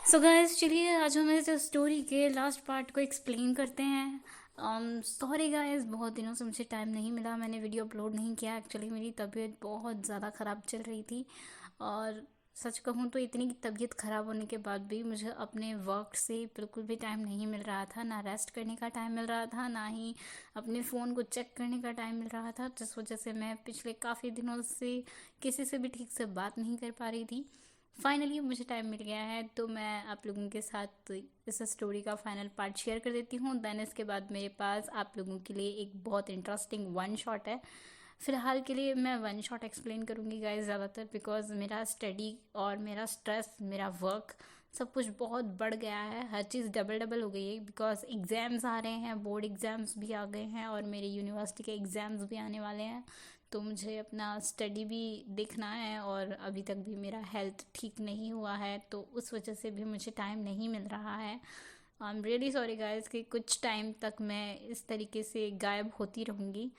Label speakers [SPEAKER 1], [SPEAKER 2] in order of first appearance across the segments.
[SPEAKER 1] So guys, चलिए आज हम इस स्टोरी के लास्ट पार्ट को एक्सप्लेन करते हैं। सॉरी गाइस, बहुत दिनों से मुझे टाइम नहीं मिला, मैंने वीडियो अपलोड नहीं किया। एक्चुअली मेरी तबीयत बहुत ज़्यादा ख़राब चल रही थी और सच कहूँ तो इतनी तबीयत ख़राब होने के बाद भी मुझे अपने वर्क से बिल्कुल भी टाइम नहीं मिल रहा था। ना रेस्ट करने का टाइम मिल रहा था, ना ही अपने फ़ोन को चेक करने का टाइम मिल रहा था, जिस वजह से मैं पिछले काफ़ी दिनों से किसी से भी ठीक से बात नहीं कर पा रही थी। फाइनली मुझे टाइम मिल गया है तो मैं आप लोगों के साथ इस स्टोरी का फाइनल पार्ट शेयर कर देती हूँ। देन इसके बाद मेरे पास आप लोगों के लिए एक बहुत इंटरेस्टिंग वन शॉट है। फ़िलहाल के लिए मैं वन शॉट एक्सप्लेन करूँगी गाइस ज़्यादातर, बिकॉज मेरा स्टडी और मेरा स्ट्रेस, मेरा वर्क, सब कुछ बहुत बढ़ गया है। हर चीज़ डबल डबल हो गई है बिकॉज एग्ज़ाम्स आ रहे हैं, बोर्ड एग्ज़ाम्स भी आ गए हैं और मेरे यूनिवर्सिटी के एग्ज़ाम्स भी आने वाले हैं। तो मुझे अपना स्टडी भी देखना है और अभी तक भी मेरा हेल्थ ठीक नहीं हुआ है, तो उस वजह से भी मुझे टाइम नहीं मिल रहा है। I am really sorry guys कि कुछ टाइम तक मैं इस तरीके से गायब होती रहूँगी।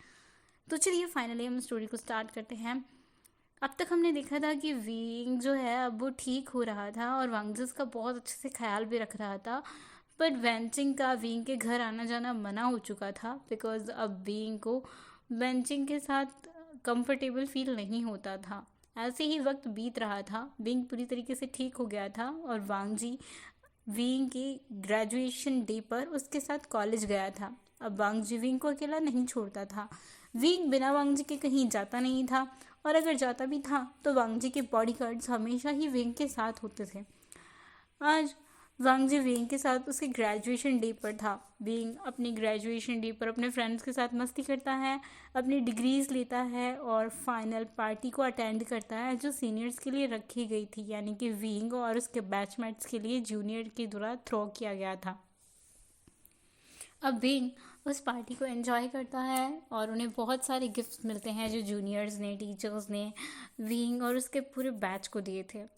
[SPEAKER 1] तो चलिए फाइनली हम स्टोरी को स्टार्ट करते हैं। अब तक हमने देखा था कि वीइंग जो है अब वो ठीक हो रहा था और वांगजस का बहुत अच्छे से ख्याल भी रख रहा था। बट वेंचिंग का वीइंग के घर आना जाना मना हो चुका था बिकॉज अब वीइंग को वेंचिंग के साथ कंफर्टेबल फील नहीं होता था। ऐसे ही वक्त बीत रहा था, वीइंग पूरी तरीके से ठीक हो गया था और वांगजी वीइंग की ग्रेजुएशन डे पर उसके साथ कॉलेज गया था। अब वांगजी वीइंग को अकेला नहीं छोड़ता था। वीइंग बिना वांगजी के कहीं जाता नहीं था और अगर जाता भी था तो वांगजी के बॉडीगार्ड्स हमेशा ही वीइंग के साथ होते थे। आज वांगजी वीइंग के साथ उसके ग्रेजुएशन डे पर था। वीइंग अपनी ग्रेजुएशन डे पर अपने फ्रेंड्स के साथ मस्ती करता है, अपनी डिग्रीज लेता है और फाइनल पार्टी को अटेंड करता है जो सीनियर्स के लिए रखी गई थी, यानी कि वीइंग और उसके बैचमेट्स के लिए जूनियर के द्वारा थ्रो किया गया था। अब वीइंग उस पार्टी को एंजॉय करता है और उन्हें बहुत सारे गिफ्ट्स मिलते हैं जो जूनियर्स ने, टीचर्स ने वीइंग और उसके पूरे बैच को दिए थे।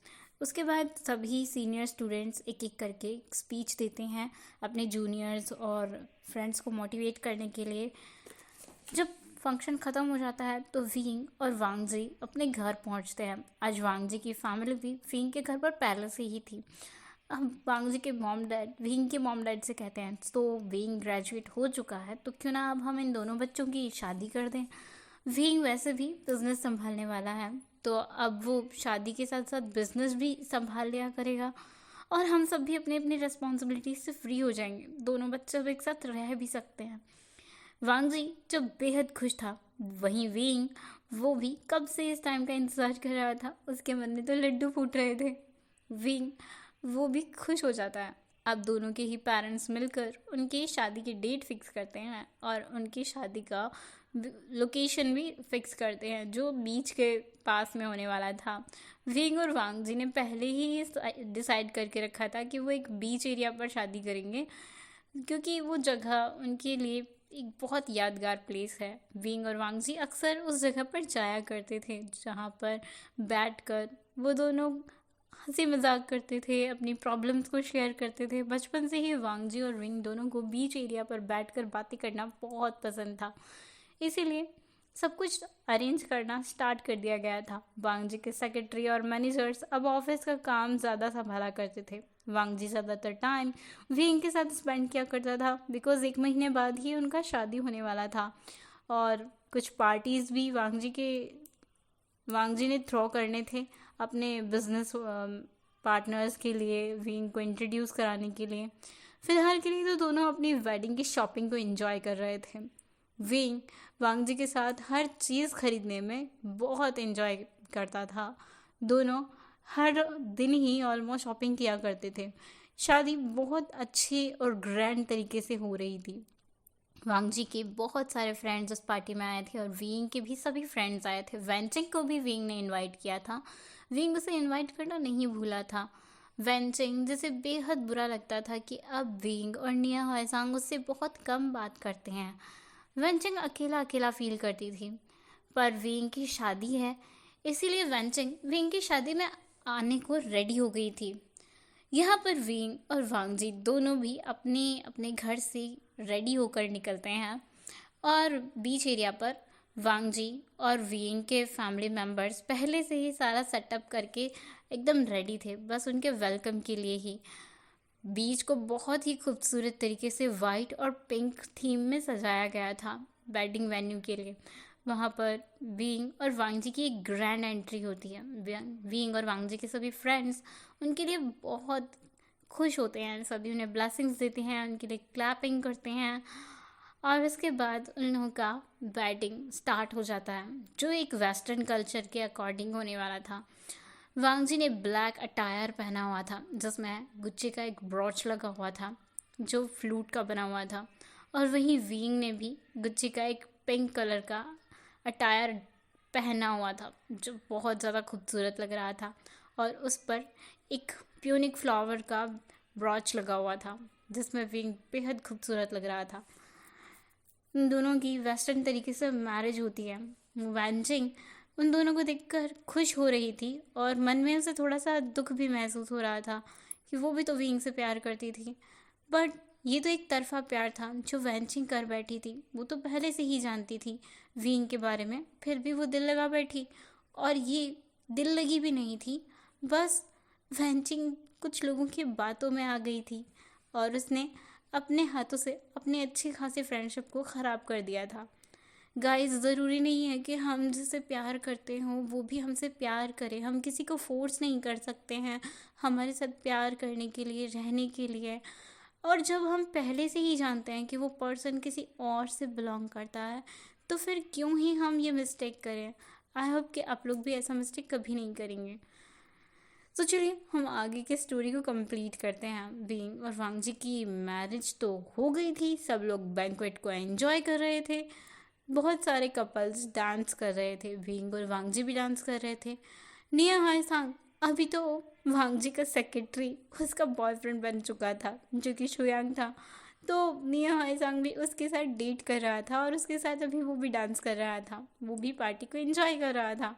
[SPEAKER 1] उसके बाद सभी सीनियर स्टूडेंट्स एक एक करके स्पीच देते हैं अपने जूनियर्स और फ्रेंड्स को मोटिवेट करने के लिए। जब फंक्शन ख़त्म हो जाता है तो वीइंग और वांगजी अपने घर पहुंचते हैं। आज वांगजी की फैमिली भी वीइंग के घर पर पहले से ही थी। अब वांगजी के मॉम डैड वीइंग के मॉम डैड से कहते हैं, तो वीइंग ग्रेजुएट हो चुका है तो क्यों ना अब हम इन दोनों बच्चों की शादी कर दें। वीइंग वैसे भी बिजनेस संभालने वाला है तो अब वो शादी के साथ साथ बिजनेस भी संभाल लिया करेगा और हम सब भी अपनी अपनी रिस्पॉन्सिबिलिटी से फ्री हो जाएंगे। दोनों बच्चे अब एक साथ रह भी सकते हैं। वांगजी जब बेहद खुश था, वहीं वीइंग वो भी कब से इस टाइम का इंतज़ार कर रहा था। उसके मन में तो लड्डू फूट रहे थे। वीइंग वो भी खुश हो जाता है। अब दोनों के ही पेरेंट्स मिलकर उनकी शादी की डेट फिक्स करते हैं और उनकी शादी का लोकेशन भी फिक्स करते हैं जो बीच के पास में होने वाला था। विंग और वांगजी ने पहले ही डिसाइड करके रखा था कि वो एक बीच एरिया पर शादी करेंगे क्योंकि वो जगह उनके लिए एक बहुत यादगार प्लेस है। विंग और वांगजी अक्सर उस जगह पर जाया करते थे जहाँ पर बैठकर वो दोनों हंसी मजाक करते थे, अपनी प्रॉब्लम्स को शेयर करते थे। बचपन से ही वांगजी और विंग दोनों को बीच एरिया पर बैठकर बातें करना बहुत पसंद था, इसीलिए सब कुछ अरेंज करना स्टार्ट कर दिया गया था। वांगजी के सेक्रेटरी और मैनेजर्स अब ऑफिस का काम ज़्यादा संभाला करते थे। वांगजी ज़्यादातर टाइम विंग के साथ स्पेंड किया करता था बिकॉज 1 महीने बाद ही उनका शादी होने वाला था और कुछ पार्टीज़ भी वांगजी ने थ्रो करने थे अपने बिजनेस पार्टनर्स के लिए, विंग को इंट्रोड्यूस कराने के लिए। फिलहाल के लिए तो दोनों अपनी वेडिंग की शॉपिंग को एंजॉय कर रहे थे। विंग वांगजी के साथ हर चीज़ खरीदने में बहुत एंजॉय करता था। दोनों हर दिन ही ऑलमोस्ट शॉपिंग किया करते थे। शादी बहुत अच्छी और ग्रैंड तरीके से हो रही थी। वांगजी के बहुत सारे फ्रेंड्स उस पार्टी में आए थे और विंग के भी सभी फ्रेंड्स आए थे। वेंचिंग को भी विंग ने इनवाइट किया था। विंग उसे इनवाइट करना नहीं भूला था। वेंचिंग जिसे बेहद बुरा लगता था कि अब विंग और निया हॉयसांग उससे बहुत कम बात करते हैं। वेंचिंग अकेला अकेला फील करती थी, पर विंग की शादी है इसीलिए वेंचिंग विंग की शादी में आने को रेडी हो गई थी। यहाँ पर विंग और वांगजी दोनों भी अपने अपने घर से रेडी होकर निकलते हैं और बीच एरिया पर वांगजी और विंग के फैमिली मेम्बर्स पहले से ही सारा सेटअप करके एकदम रेडी थे, बस उनके वेलकम के लिए ही। बीच को बहुत ही खूबसूरत तरीके से वाइट और पिंक थीम में सजाया गया था वेडिंग वेन्यू के लिए। वहाँ पर विंग और वांग जी की एक ग्रैंड एंट्री होती है। विंग और वांग जी के सभी फ्रेंड्स उनके लिए बहुत खुश होते हैं, सभी उन्हें ब्लेसिंग्स देते हैं, उनके लिए क्लैपिंग करते हैं। और उसके बाद उन लोगों का वेडिंग स्टार्ट हो जाता है, जो एक वेस्टर्न कल्चर के अकॉर्डिंग होने वाला था। वांग जी ने ब्लैक अटायर पहना हुआ था, जिसमें गुच्चे का एक ब्रॉच लगा हुआ था जो फ्लूट का बना हुआ था। और वहीं विंग ने भी गुच्चे का एक पिंक कलर का अटायर पहना हुआ था, जो बहुत ज़्यादा खूबसूरत लग रहा था। और उस पर एक प्यूनिक फ्लावर का ब्रॉच लगा हुआ था, जिसमें विंग बेहद खूबसूरत लग रहा था। उन दोनों की वेस्टर्न तरीके से मैरिज होती है। वैनचिंग उन दोनों को देखकर खुश हो रही थी और मन में उसे थोड़ा सा दुख भी महसूस हो रहा था कि वो भी तो विंग से प्यार करती थी। बट ये तो एक तरफा प्यार था जो वैनचिंग कर बैठी थी। वो तो पहले से ही जानती थी विंग के बारे में, फिर भी वो दिल लगा बैठी। और ये दिल लगी भी नहीं थी, बस वैनचिंग कुछ लोगों की बातों में आ गई थी और उसने अपने हाथों से अपने अच्छे खासे फ्रेंडशिप को ख़राब कर दिया था। गाइस, ज़रूरी नहीं है कि हम जिसे प्यार करते हों वो भी हमसे प्यार करे। हम किसी को फोर्स नहीं कर सकते हैं हमारे साथ प्यार करने के लिए, रहने के लिए। और जब हम पहले से ही जानते हैं कि वो पर्सन किसी और से बिलोंग करता है, तो फिर क्यों ही हम ये मिस्टेक करें। आई होप कि आप लोग भी ऐसा मिस्टेक कभी नहीं करेंगे। तो चलिए हम आगे के स्टोरी को कंप्लीट करते हैं। विंग और वांग जी की मैरिज तो हो गई थी, सब लोग बैंक्वेट को एंजॉय कर रहे थे। बहुत सारे कपल्स डांस कर रहे थे, विंग और वांग जी भी डांस कर रहे थे। निया हाय सांग अभी तो वांग जी का सेक्रेटरी उसका बॉयफ्रेंड बन चुका था, जो कि शुयांग था। तो निया हाय सांग भी उसके साथ डेट कर रहा था और उसके साथ अभी वो भी डांस कर रहा था, वो भी पार्टी को एंजॉय कर रहा था।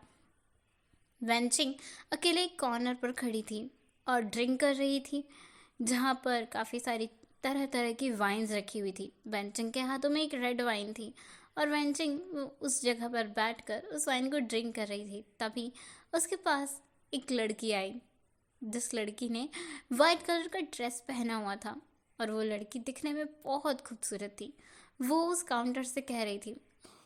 [SPEAKER 1] वेंचिंग अकेले एक कॉर्नर पर खड़ी थी और ड्रिंक कर रही थी, जहाँ पर काफ़ी सारी तरह तरह की वाइन्स रखी हुई थी। वेंचिंग के हाथों में एक रेड वाइन थी और वेंचिंग उस जगह पर बैठकर उस वाइन को ड्रिंक कर रही थी। तभी उसके पास एक लड़की आई, जिस लड़की ने वाइट कलर का ड्रेस पहना हुआ था और वो लड़की दिखने में बहुत खूबसूरत थी। वो उस काउंटर से कह रही थी,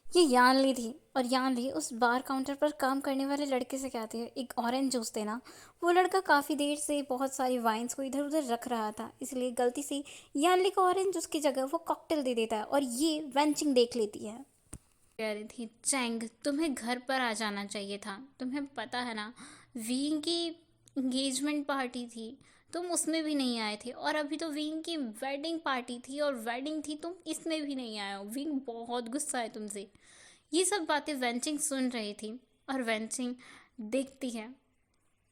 [SPEAKER 1] ये यानली थी और यानली उस बार काउंटर पर काम करने वाले लड़के से कहती है, एक ऑरेंज जूस देना। वो लड़का काफ़ी देर से बहुत सारी वाइन्स को इधर उधर रख रहा था, इसलिए गलती से यानली को ऑरेंज जूस की जगह वो कॉकटेल दे देता है और ये वेंचिंग देख लेती है। कह रही थी, चैंग तुम्हें घर पर आ जाना चाहिए था, तुम्हें पता है ना वीइंग की इंगेजमेंट पार्टी थी, तुम उसमें भी नहीं आए थे। और अभी तो विंग की वेडिंग पार्टी थी और वेडिंग थी, तुम इसमें भी नहीं आए हो। विंग बहुत गुस्सा है तुमसे। ये सब बातें वेंचिंग सुन रही थी और वेंचिंग देखती है,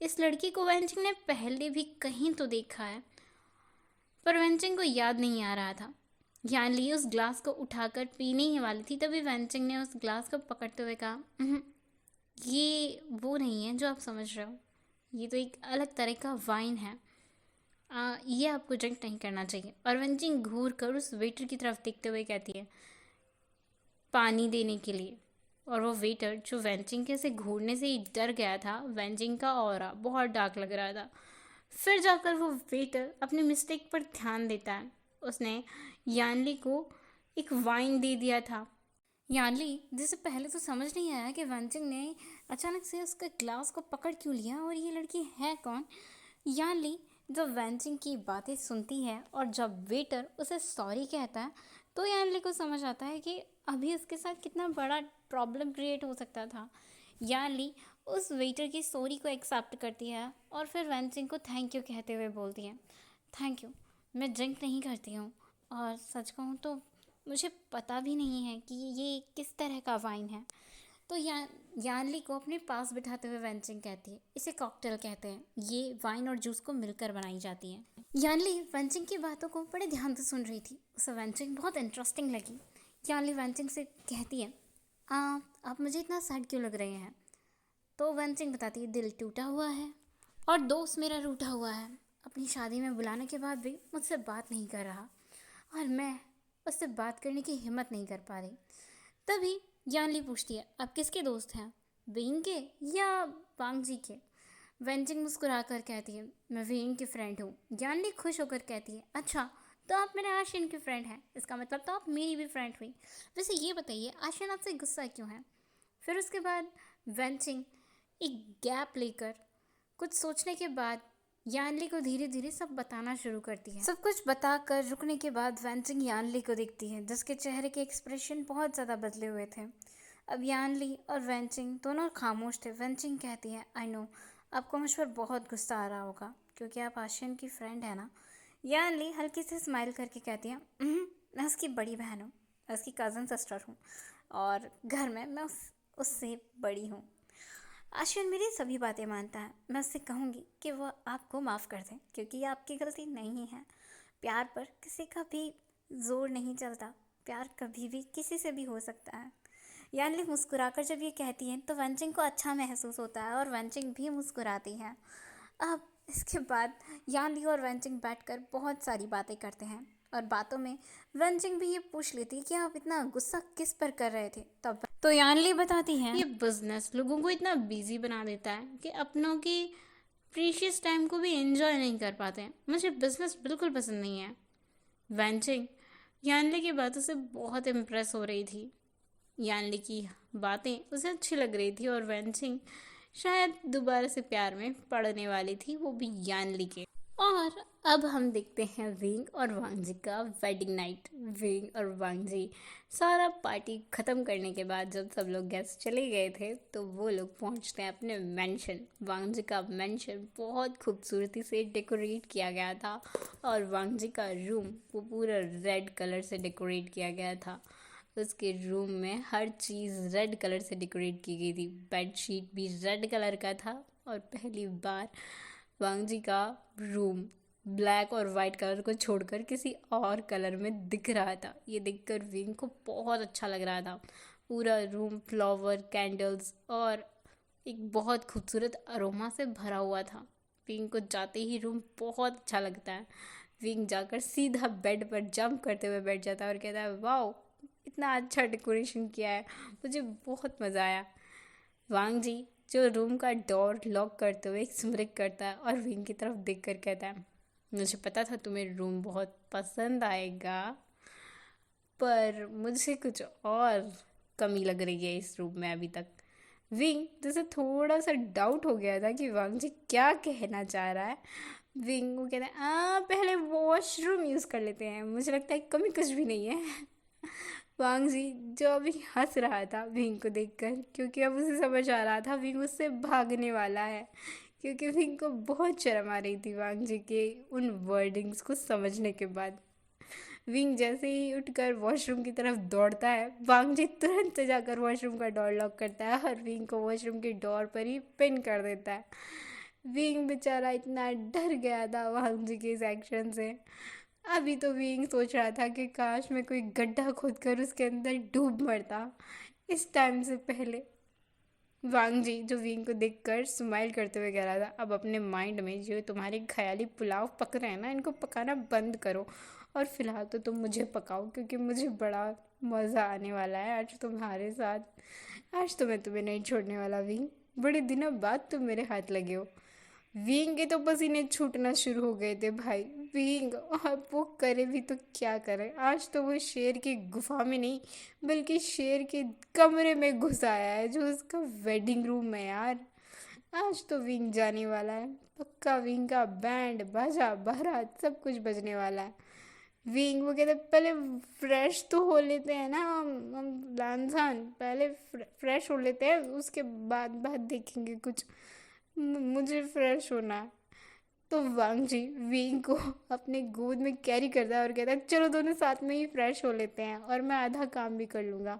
[SPEAKER 1] इस लड़की को वेंचिंग ने पहले भी कहीं तो देखा है, पर वेंचिंग को याद नहीं आ रहा था। यानली उस ग्लास को उठाकर पीने ही वाली थी, तभी वेंचिंग ने उस ग्लास को पकड़ते हुए कहा, ये वो नहीं है जो आप समझ रहे हो, ये तो एक अलग तरह का वाइन है, ये आपको ड्रिंक नहीं करना चाहिए। और वेंचिंग घूर कर उस वेटर की तरफ देखते हुए कहती है, पानी देने के लिए। और वो वेटर जो वेंचिंग के से घूरने से ही डर गया था, वेंचिंग का ऑरा बहुत डार्क लग रहा था। फिर जाकर वो वेटर अपनी मिस्टेक पर ध्यान देता है, उसने यानली को एक वाइन दे दिया था। यानली जिसे पहले तो समझ नहीं आया कि वेंचिंग ने अचानक से उसके ग्लास को पकड़ क्यों लिया और ये लड़की है कौन। यानली जब वेंचिंग की बातें सुनती है और जब वेटर उसे सॉरी कहता है, तो यानली को समझ आता है कि अभी उसके साथ कितना बड़ा प्रॉब्लम क्रिएट हो सकता था। यानली उस वेटर की सॉरी को एक्सेप्ट करती है और फिर वेंचिंग को थैंक यू कहते हुए बोलती है, थैंक यू, मैं ड्रिंक नहीं करती हूँ और सच कहूँ तो मुझे पता भी नहीं है कि ये किस तरह का वाइन है। तो यानली को अपने पास बिठाते हुए वेंचिंग कहती है, इसे कॉकटेल कहते हैं, ये वाइन और जूस को मिलकर बनाई जाती है। यानली वेंचिंग की बातों को बड़े ध्यान से सुन रही थी, उसे वेंचिंग बहुत इंटरेस्टिंग लगी। यानली वेंचिंग से कहती है, आप मुझे इतना सैड क्यों लग रहे हैं। तो वेंचिंग बताती है, दिल टूटा हुआ है और दोस्त मेरा रूठा हुआ है, अपनी शादी में बुलाने के बाद भी मुझसे बात नहीं कर रहा और मैं उससे बात करने की हिम्मत नहीं कर पा रही। तभी यानली पूछती है, आप किसके दोस्त हैं, विंग के या वांग जी के। वेंजिंग मुस्कुरा कर कहती है, मैं विंग की फ्रेंड हूँ। यानली खुश होकर कहती है, अच्छा तो आप मेरे आशियन की फ्रेंड हैं, इसका मतलब तो आप मेरी भी फ्रेंड हुई। वैसे ये बताइए आशियन आपसे गुस्सा क्यों है? फिर उसके बाद वेंचिंग एक गैप लेकर कुछ सोचने के बाद यानली को धीरे धीरे सब बताना शुरू करती है। सब कुछ बताकर रुकने के बाद वेंचिंग यानली को देखती है, जिसके चेहरे के एक्सप्रेशन बहुत ज़्यादा बदले हुए थे। अब यानली और वेंचिंग दोनों खामोश थे। वेंचिंग कहती है, आई नो आपको मुझ पर बहुत गुस्सा आ रहा होगा क्योंकि आप आशियन की फ्रेंड है ना। यानली हल्की से स्माइल करके कहती है, मैं उसकी बड़ी बहन हूँ, मैं उसकी कज़न सिस्टर हूँ और घर में मैं उससे बड़ी हूँ। आशियन मेरी सभी बातें मानता है। मैं उससे कहूँगी कि वह आपको माफ़ कर दें क्योंकि ये आपकी गलती नहीं है। प्यार पर किसी का भी जोर नहीं चलता, प्यार कभी भी किसी से भी हो सकता है। यानली मुस्कुराकर जब ये कहती है तो वेंचिंग को अच्छा महसूस होता है और वेंचिंग भी मुस्कुराती है। अब इसके बाद यानली और वेंचिंग बैठकर बहुत सारी बातें करते हैं और बातों में वेंचिंग भी ये पूछ लेती है कि आप इतना गुस्सा किस पर कर रहे थे। तब तो यानली बताती है, ये बिजनेस लोगों को इतना बिजी बना देता है कि अपनों की प्रीशियस टाइम को भी एंजॉय नहीं कर पाते हैं। मुझे बिजनेस बिल्कुल पसंद नहीं है। वेंचिंग यानली की बातों से बहुत इम्प्रेस हो रही थी। यानली की बातें उसे अच्छी लग रही थी और वेंचिंग शायद दोबारा से प्यार में पड़ने वाली थी, वो भी यानली के। और अब हम देखते हैं विंग और वांगजी का वेडिंग नाइट। विंग और वांगजी सारा पार्टी ख़त्म करने के बाद जब सब लोग गेस्ट चले गए थे तो वो लोग पहुंचते हैं अपने मेंशन। वांगजी का मेंशन बहुत खूबसूरती से डेकोरेट किया गया था और वांगजी का रूम वो पूरा रेड कलर से डेकोरेट किया गया था। उसके रूम में हर चीज़ रेड कलर से डेकोरेट की गई थी। बेडशीट भी रेड कलर का था और पहली बार वांगजी का रूम ब्लैक और वाइट कलर को छोड़कर किसी और कलर में दिख रहा था। ये देखकर विंग को बहुत अच्छा लग रहा था। पूरा रूम फ्लावर, कैंडल्स और एक बहुत खूबसूरत अरोमा से भरा हुआ था। विंग को जाते ही रूम बहुत अच्छा लगता है। विंग जाकर सीधा बेड पर जंप करते हुए बैठ जाता है और कहता है, वाओ इतना अच्छा डेकोरेशन किया है, मुझे बहुत मज़ा आया। वांगजी जो रूम का डोर लॉक करते हुए स्मिरिक करता है और विंग की तरफ देखकर कहता है, मुझे पता था तुम्हें रूम बहुत पसंद आएगा पर मुझे कुछ और कमी लग रही है इस रूम में अभी तक। विंग जैसे थोड़ा सा डाउट हो गया था कि वांगजी क्या कहना चाह रहा है। विंग वो कहता है, पहले वॉशरूम यूज़ कर लेते हैं, मुझे लगता है कमी कुछ भी नहीं है। वांगजी जो अभी हंस रहा था विंग को देखकर क्योंकि अब उसे समझ आ रहा था विंग उससे भागने वाला है, क्योंकि विंग को बहुत शर्म आ रही थी वांगजी के उन वर्डिंग्स को समझने के बाद। विंग जैसे ही उठकर वॉशरूम की तरफ दौड़ता है, वांगजी तुरंत जाकर वॉशरूम का डोर लॉक करता है और विंग को वॉशरूम के डोर पर ही पिन कर देता है। विंग बेचारा इतना डर गया था वांगजी के इस एक्शन से। अभी तो विंग सोच रहा था कि काश मैं कोई गड्ढा खोदकर उसके अंदर डूब मरता। इस टाइम से पहले वांगजी जो विंग को देखकर स्माइल करते हुए कह रहा था, अब अपने माइंड में जो तुम्हारे ख्याली पुलाव पक रहे हैं ना, इनको पकाना बंद करो और फिलहाल तो तुम मुझे पकाओ क्योंकि मुझे बड़ा मज़ा आने वाला है आज तुम्हारे साथ। आज तो मैं तुम्हें नहीं छोड़ने वाला विंग, बड़े दिनों बाद तुम मेरे हाथ लगे हो। विंग के तो पसीने छूटना शुरू हो गए थे भाई। विंग अब वो करे भी तो क्या करे, आज तो वो शेर की गुफा में नहीं बल्कि शेर के कमरे में घुस आया है जो उसका वेडिंग रूम है यार। आज तो विंग जाने वाला है पक्का। विंग का बैंड बाजा बारात सब कुछ बजने वाला है। विंग वो कहते पहले फ्रेश तो हो लेते हैं ना हम लानसान, पहले फ्रेश हो लेते हैं उसके बाद बात देखेंगे कुछ। मुझे फ्रेश होना है। तो वांगजी विंग को अपने गोद में कैरी करता है और कहता है, चलो दोनों साथ में ही फ्रेश हो लेते हैं और मैं आधा काम भी कर लूँगा।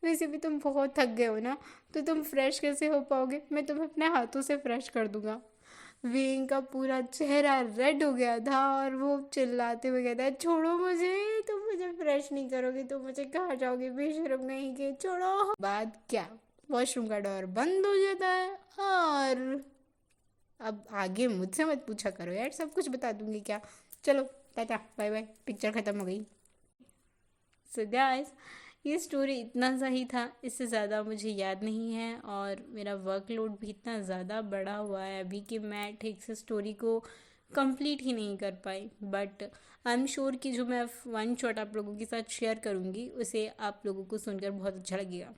[SPEAKER 1] वैसे भी तुम बहुत थक गए हो ना, तो तुम फ्रेश कैसे हो पाओगे, मैं तुम्हें अपने हाथों से फ्रेश कर दूँगा। विंग का पूरा चेहरा रेड हो गया था और वो चिल्लाते हुए कहता है, छोड़ो मुझे, तुम मुझे फ्रेश नहीं करोगे, तुम मुझे कहाँ जाओगे बेशरम नहीं के, छोड़ो। बाद क्या, वॉशरूम का डोर बंद हो जाता है और अब आगे मुझसे मत पूछा करो यार, सब कुछ बता दूंगी क्या। चलो टाटा बाय बाय, पिक्चर ख़त्म हो गई। सो गाइस ये स्टोरी इतना सा ही था, इससे ज़्यादा मुझे याद नहीं है। और मेरा वर्कलोड भी इतना ज़्यादा बढ़ा हुआ है अभी कि मैं ठीक से स्टोरी को कंप्लीट ही नहीं कर पाई। बट आई एम श्योर कि जो मैं वन शॉट आप लोगों के साथ शेयर करूँगी उसे आप लोगों को सुनकर बहुत अच्छा लगेगा।